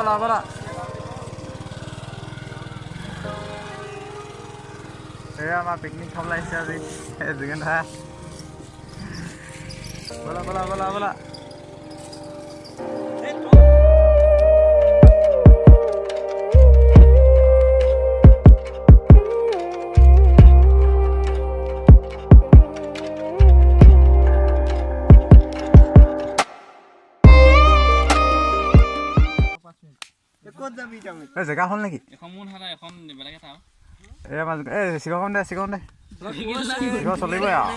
Bola. Saya mah piknik không lại xe gì, dengan ha. Bola. জেগা হ'ল নেকি? এখন মুন হাতা এখন বেলেগে থাও। শিখন দে। শিখন চলিবই আৰু।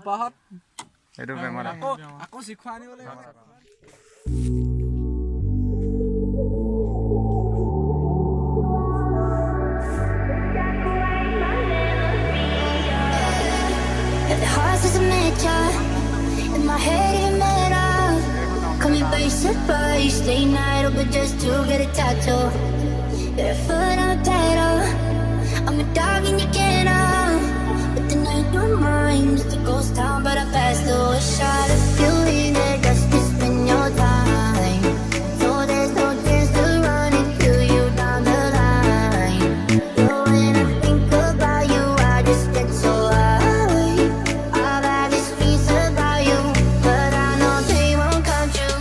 পাহাত। এইটো বেমাৰ আকৌ শিখোৱা আনিবলৈ। Stay night open just to get a tattoo. Barefoot on the pedal. I'm a dog and you can't know. But the night you're mine, just a ghost town, but I passed through a shot of beauty that just to spend your time. So there's no chance to run into you down the line. So when I think about you, I just get so high. I've had this piece about you, but I know they won't come true.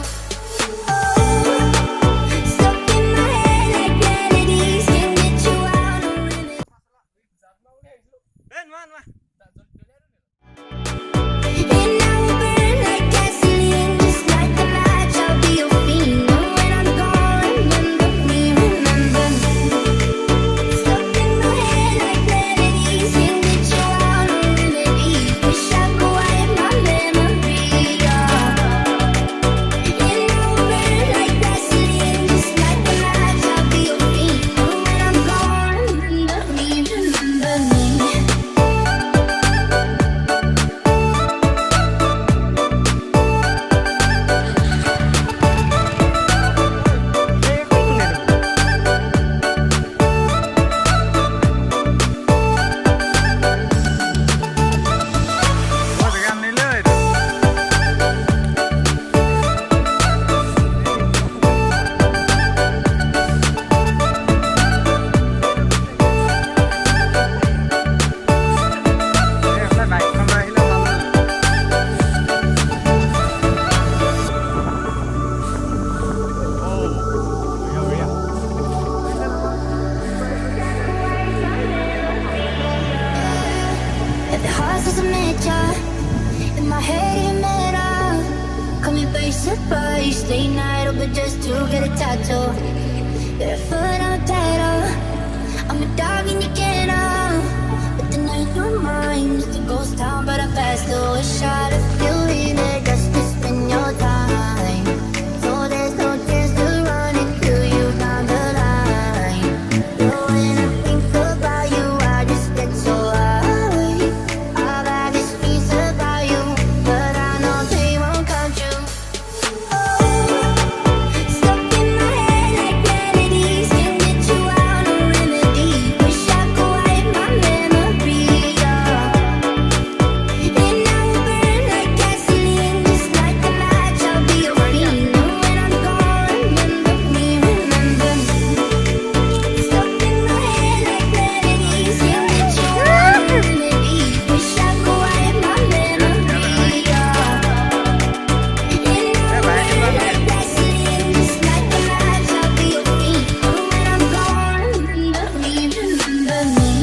but just to get a tattoo. Barefoot on pedal, I'm a dog and you can't know. But the night you're mine, used to ghost town, but I passed the wish out of you in there just to spend your time. So there's no chance to run into you down the line. But when I think about you, I just get so high. I've had this piece about you, but I know they won't come true. Stuck in my head like melodies, can't get you out, no remedy. Wish I could wipe my memory, and now we burn like gasoline, just like a match. I'll be your fiend, and when I'm gone, remember me, remember me. Stuck in my head like melodies, can't get you out, no remedy. Wish I could wipe my memory, and now we burn like gasoline, just like a match. I'll be your fiend, and when I'm gone, remember me, remember me.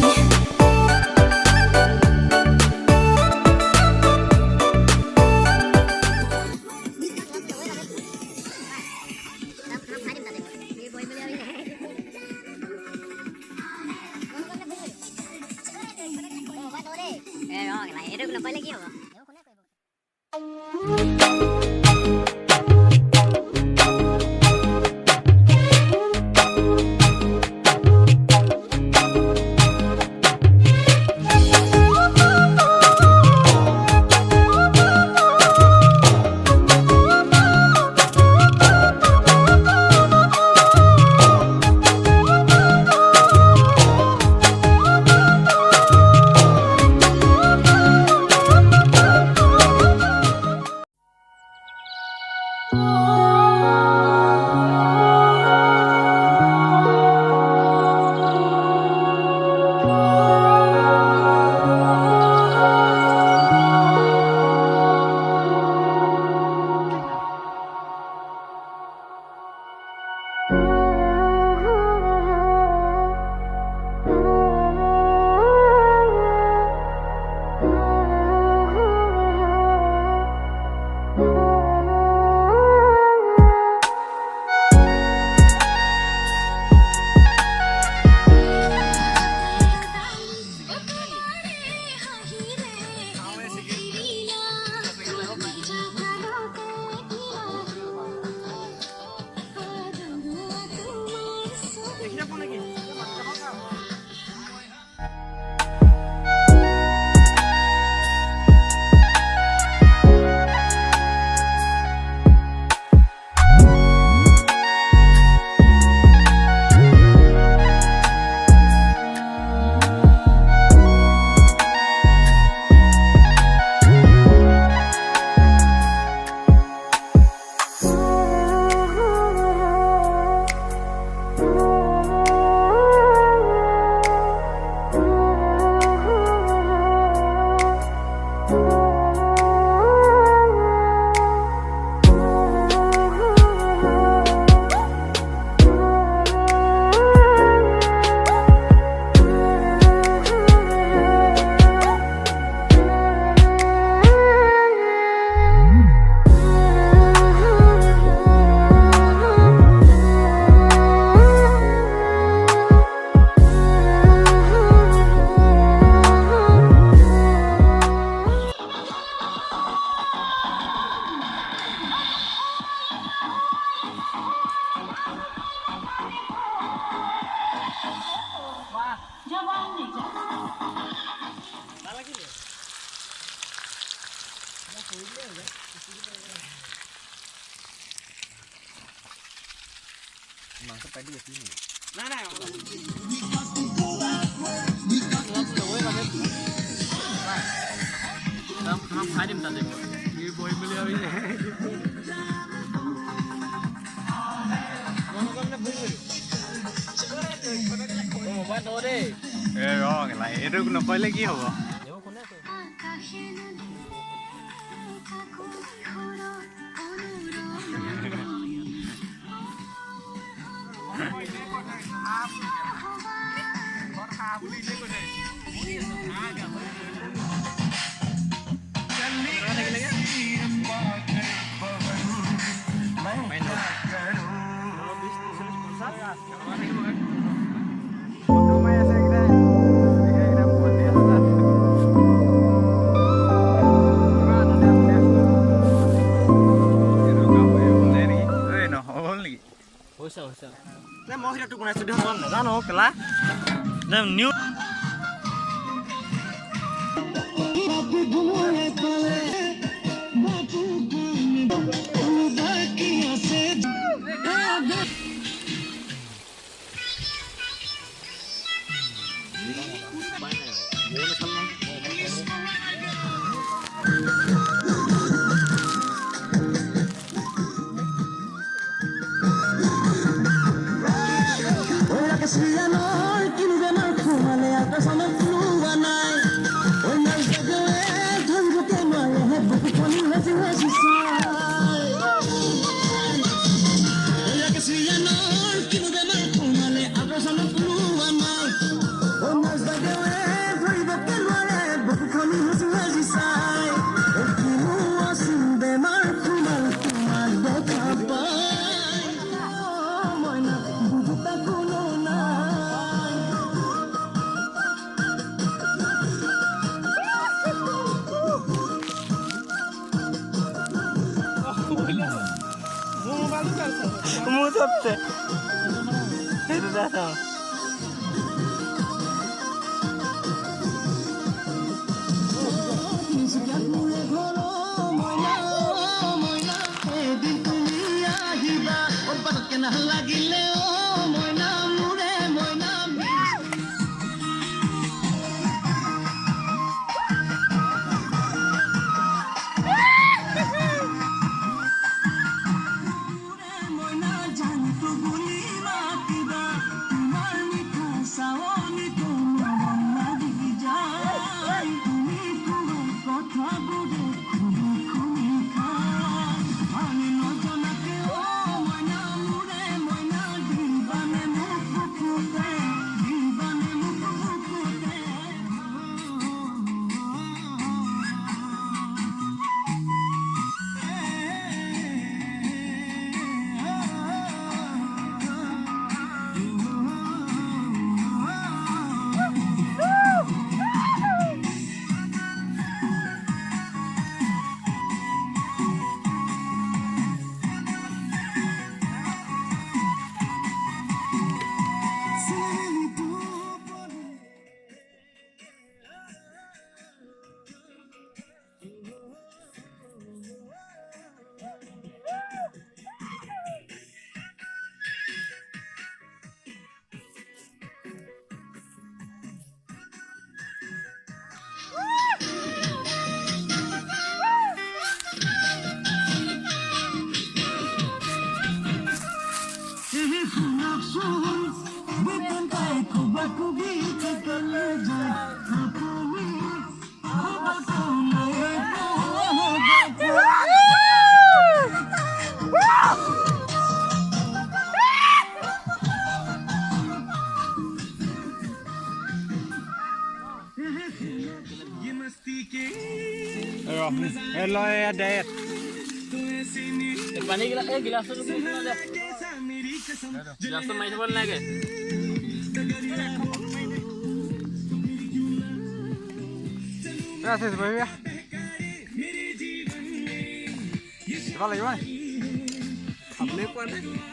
নকৰিলে কি হ'ব বনাইছো দেখোন নাজানো কেলা new মুহূর্তে এটা দেখো লাগিলে মইনা মুরে মইনা Hello, ya Dad. Pani gila gilas tu dulu ada. Gilas tu main sebelah lagi. Gracias, baby. Coba lagi mana? अपने को ना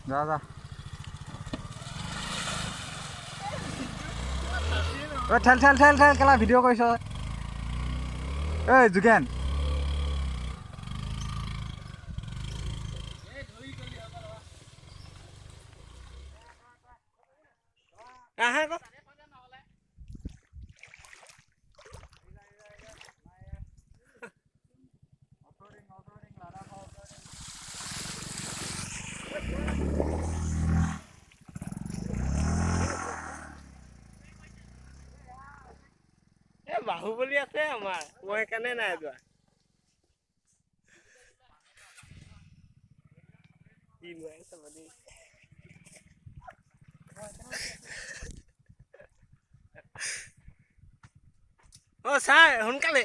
যা যা ঐ ঠেল ঠেল ঠেল ঠেল কেলা ভিডিঅ' কৰিছ ঐ যোগেন আহা আকৌ বাহুবলী আছে আমাৰ মই সেইকাৰণে নাই যোৱা কি নোৱাৰে চাব দেই অ ছাৰ সোনকালে